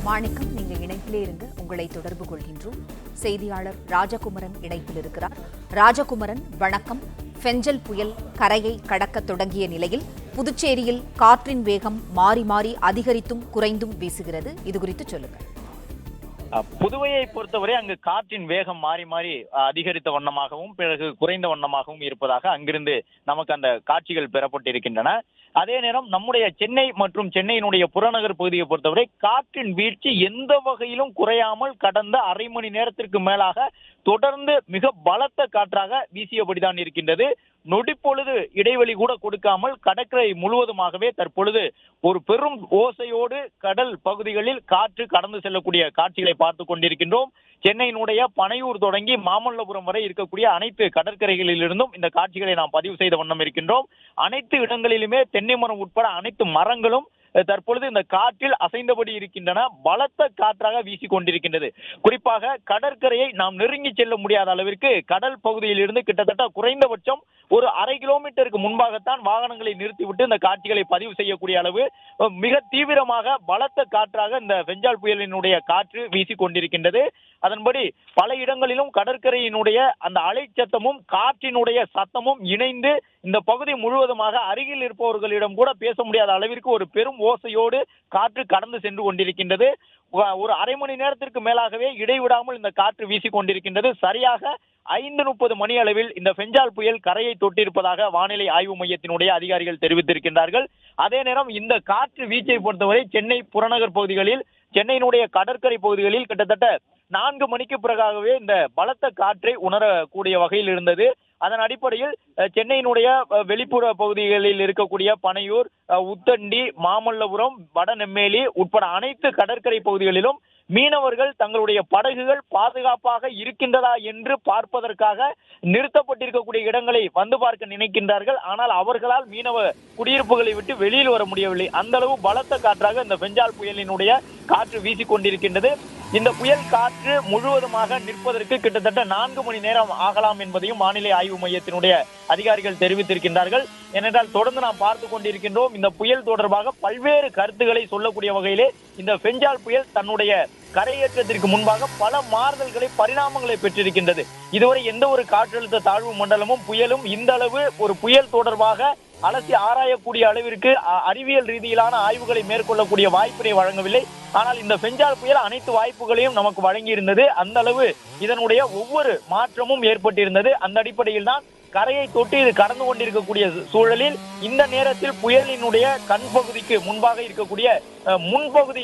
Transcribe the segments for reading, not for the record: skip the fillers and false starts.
மாணிக்கம், நீங்க இணைப்பிலே இருங்க, உங்களை தொடர்பு கொள்கின்றோம். செய்தியாளர் ராஜகுமரன் இணைப்பில் இருக்கிறார். ராஜகுமரன், வணக்கம். ஃபெஞ்சல் புயல் கரையை கடக்க தொடங்கிய நிலையில் புதுச்சேரியில் காற்றின் வேகம் மாறி மாறி அதிகரித்தும் குறைந்தும் வீசுகிறது. இது குறித்து சொல்லுங்க. புதுவையை பொறுத்தவரை அங்கு காற்றின் வேகம் மாறி மாறி அதிகரித்த வண்ணமாகவும் பிறகு குறைந்த வண்ணமாகவும் இருப்பதாக அங்கிருந்து நமக்கு அந்த காட்சிகள் பெறப்பட்டிருக்கின்றன. அதே நேரம் நம்முடைய சென்னை மற்றும் சென்னையினுடைய புறநகர் பகுதியை பொறுத்தவரை காற்றின் வீழ்ச்சி எந்த வகையிலும் குறையாமல் கடந்த அரை மணி நேரத்திற்கு மேலாக தொடர்ந்து மிக பலத்த காற்றாக வீசியபடிதான் இருக்கின்றது. நொடிப்பொழுது இடைவெளி கூட கொடுக்காமல் கடற்கரை முழுவதுமாகவே தற்பொழுது ஒரு பெரும் ஓசையோடு கடல் பகுதிகளில் காற்று கடந்து செல்லக்கூடிய காட்சிகளை பார்த்து கொண்டிருக்கின்றோம். சென்னையினுடைய பனையூர் தொடங்கி மாமல்லபுரம் வரை இருக்கக்கூடிய அனைத்து கடற்கரைகளில் இருந்தும் இந்த காட்சிகளை நாம் பதிவு செய்த வண்ணம் இருக்கின்றோம். அனைத்து இடங்களிலுமே தென்னை மரம் உட்பட அனைத்து மரங்களும் தற்பொழுது இந்த காற்றில் அசைந்தபடி இருக்கின்றன. பலத்த காற்றாக வீசிக் கொண்டிருக்கின்றது. குறிப்பாக கடற்கரையை நாம் நெருங்கி செல்ல முடியாத அளவிற்கு கடல் பகுதியில் இருந்து கிட்டத்தட்ட குறைந்தபட்சம் ஒரு அரை கிலோமீட்டருக்கு முன்பாகத்தான் வாகனங்களை நிறுத்திவிட்டு இந்த காட்சிகளை பதிவு செய்யக்கூடிய அளவு மிக தீவிரமாக பலத்த காற்றாக இந்த பெஞ்சால் புயலினுடைய காற்று வீசிக் கொண்டிருக்கின்றது. அதன்படி பல இடங்களிலும் கடற்கரையினுடைய அந்த அலைச்சத்தமும் காற்றினுடைய சத்தமும் இணைந்து இந்த பகுதி முழுவதுமாக அருகில் இருப்பவர்களிடம் கூட பேச முடியாத அளவிற்கு ஒரு பெரும் ஓசையோடு காற்று கடந்து சென்று கொண்டிருக்கின்றது. ஒரு அரை மணி நேரத்திற்கு மேலாகவே இடைவிடாமல் இந்த காற்று வீசிக் கொண்டிருக்கின்றது. சரியாக 5:30 மணி அளவில் இந்த பெஞ்சால் புயல் கரையை தொட்டிருப்பதாக வானிலை ஆய்வு மையத்தினுடைய அதிகாரிகள் தெரிவித்திருக்கின்றார்கள். அதே நேரம் இந்த காற்று வீச்சை பொறுத்தவரை சென்னை புறநகர் பகுதிகளில், சென்னையினுடைய கடற்கரை பகுதிகளில் கிட்டத்தட்ட 4 மணிக்கு பிறகாகவே இந்த பலத்த காற்றை உணரக்கூடிய வகையில் இருந்தது. அதன் அடிப்படையில் சென்னையினுடைய வெளிப்புற பகுதிகளில் இருக்கக்கூடிய பனையூர், உத்தண்டி, மாமல்லபுரம், வடநெம்மேலி உட்பட அனைத்து கடற்கரை பகுதிகளிலும் மீனவர்கள் தங்களுடைய படகுகள் பாதுகாப்பாக இருக்கின்றதா என்று பார்ப்பதற்காக நிறுத்தப்பட்டிருக்கக்கூடிய இடங்களை வந்து பார்க்க நினைக்கின்றார்கள். ஆனால் அவர்களால் மீனவ குடியிருப்புகளை விட்டு வெளியில் வர முடியவில்லை. அந்த அளவு பலத்த காற்றாக இந்த பெஞ்சால் புயலினுடைய காற்று வீசிக் கொண்டிருக்கின்றது. இந்த புயல் காற்று முழுவதுமாக நிற்பதற்கு கிட்டத்தட்ட 4 மணி நேரம் ஆகலாம் என்பதையும் வானிலை ஆய்வு மையத்தினுடைய அதிகாரிகள் தெரிவித்திருக்கின்றார்கள். ஏனென்றால் தொடர்ந்து நாம் பார்த்து கொண்டிருக்கின்றோம். இந்த புயல் தொடர்பாக பல்வேறு கருத்துக்களை சொல்லக்கூடிய வகையிலே இந்த பெஞ்சால் புயல் தன்னுடைய கரையேற்றத்திற்கு முன்பாக பல மாறுதல்களை, பரிணாமங்களை பெற்றிருக்கின்றது. இதுவரை எந்த ஒரு காற்றழுத்த தாழ்வு மண்டலமும் புயலும் இந்த அளவு ஒரு புயல் தொடர்பாக அலசி ஆராயக்கூடிய அளவிற்கு அறிவியல் ரீதியிலான ஆய்வுகளை மேற்கொள்ளக்கூடிய வாய்ப்பினை வழங்கவில்லை. ஆனால் இந்த பெஞ்சால் புயல் அனைத்து வாய்ப்புகளையும் நமக்கு வழங்கியிருந்தது. அந்த அளவு இதனுடைய ஒவ்வொரு மாற்றமும் ஏற்பட்டிருந்தது. அந்த அடிப்படையில் தான் கரையை தொட்டு இது கடந்து கொண்டிருக்கக்கூடிய சூழலில் இந்த நேரத்தில் புயலினுடைய கண் பகுதிக்கு முன்பாக இருக்கக்கூடிய முன்பகுதி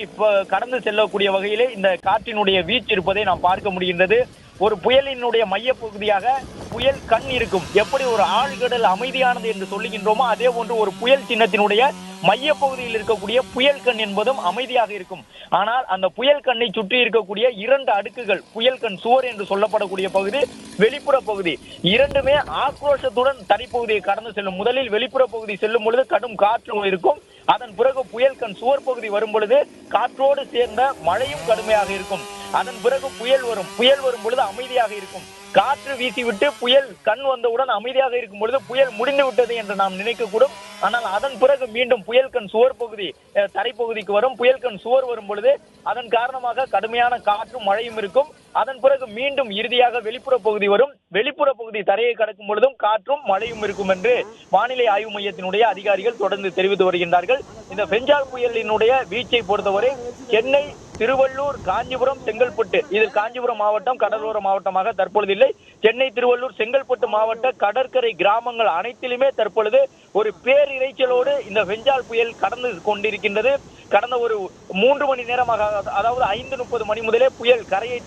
கடந்து செல்லக்கூடிய வகையிலே இந்த காற்றினுடைய வீச்சு இருப்பதை நாம் பார்க்க முடிகின்றது. ஒரு புயலினுடைய மைய பகுதியாக புயல் கண் இருக்கும். எப்படி ஒரு ஆழ்கடல் அமைதியானது என்று சொல்லுகின்றோமோ அதே போன்று ஒரு புயல் சின்னத்தினுடைய மைய பகுதியில் இருக்கக்கூடிய புயல் கண் என்பதும் அமைதியாக இருக்கும். ஆனால் அந்த புயல் கண்ணை சுற்றி இருக்கக்கூடிய 2 அடுக்குகள், புயல் கண் சுவர் என்று சொல்லப்படக்கூடிய பகுதி, வெளிப்புற பகுதி, இரண்டுமே ஆக்ரோஷத்துடன் தனிப்பகுதியை கடந்து செல்லும். முதலில் வெளிப்புற பகுதி செல்லும் பொழுது கடும் காற்று இருக்கும். அதன் பிறகு புயல் கண் சுவர் பகுதி வரும் பொழுது காற்றோடு சேர்ந்த மழையும் கடுமையாக இருக்கும். அதன் பிறகு புயல் வரும். புயல் வரும் பொழுது அமைதியாக இருக்கும். காற்று வீசிவிட்டு புயல் கண் வந்தவுடன் அமைதியாக இருக்கும் பொழுது புயல் முடிந்து விட்டது என்று நாம் நினைக்கக்கூடும். ஆனால் அதன் பிறகு மீண்டும் புயல் கண் சுவர் பகுதி தரைப்பகுதிக்கு வரும். புயல் கண் சுவர் வரும் பொழுது அதன் காரணமாக கடுமையான காற்றும் மழையும் இருக்கும். அதன் பிறகு மீண்டும் இறுதியாக வெளிப்புற பகுதி வரும். வெளிப்புற பகுதி தரையை கடக்கும் பொழுதும் காற்றும் மழையும் இருக்கும் என்று வானிலை ஆய்வு மையத்தினுடைய அதிகாரிகள் தொடர்ந்து தெரிவித்து வருகின்றார்கள். இந்த பெஞ்சால் புயலினுடைய வீச்சை பொறுத்தவரை சென்னை, திருவள்ளூர், காஞ்சிபுரம், செங்கல்பட்டு, இதில் காஞ்சிபுரம் மாவட்டம் கடலோர மாவட்டமாக தற்பொழுது இல்லை. சென்னை, திருவள்ளூர், செங்கல்பட்டு மாவட்ட கடற்கரை கிராமங்கள் அனைத்திலுமே தற்பொழுது ஒரு பேரிரைச்சலோடு இந்த பெஞ்சால் புயல் கடந்து கொண்டிருக்கின்றது. கடந்த ஒரு 3 மணி நேரமாக, அதாவது 5:30 மணி முதலே புயல் கரையை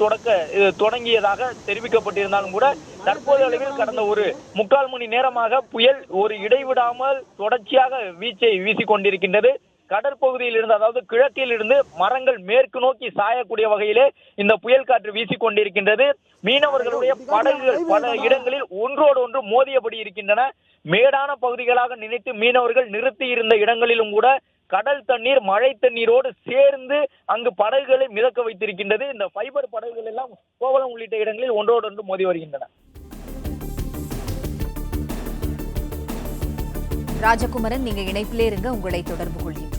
தொடங்கியதாக தெரிவிக்கப்பட்டிருந்தாலும் கூட தற்போது அளவில் கடந்த ஒரு 3/4 மணி நேரமாக புயல் ஒரு இடைவிடாமல் தொடர்ச்சியாக வீச்சை வீசிக் கொண்டிருக்கின்றது. கடற்பகுதியில் இருந்து, அதாவது கிழக்கில் இருந்து மரங்கள் மேற்கு நோக்கி சாயக்கூடிய வகையிலே இந்த புயல் காற்று வீசிக் கொண்டிருக்கின்றது. மீனவர்களுடைய படகுகள் பல இடங்களில் ஒன்றோடு ஒன்று மோதியபடி இருக்கின்றன. மேடான பகுதிகளாக நினைத்து மீனவர்கள் நிறுத்தி இருந்த இடங்களிலும் கூட கடல் தண்ணீர் மழை தண்ணீரோடு சேர்ந்து அங்கு படகுகளை மிதக்க வைத்திருக்கின்றது. இந்த ஃபைபர் படகுகள் எல்லாம் கோவளம் உள்ளிட்ட இடங்களில் ஒன்றோடு ஒன்று மோதி வருகின்றன. ராஜகுமரன், நீங்க இணைப்பிலே இருங்க, உங்களை தொடர்பு கொள்கின்றோம்.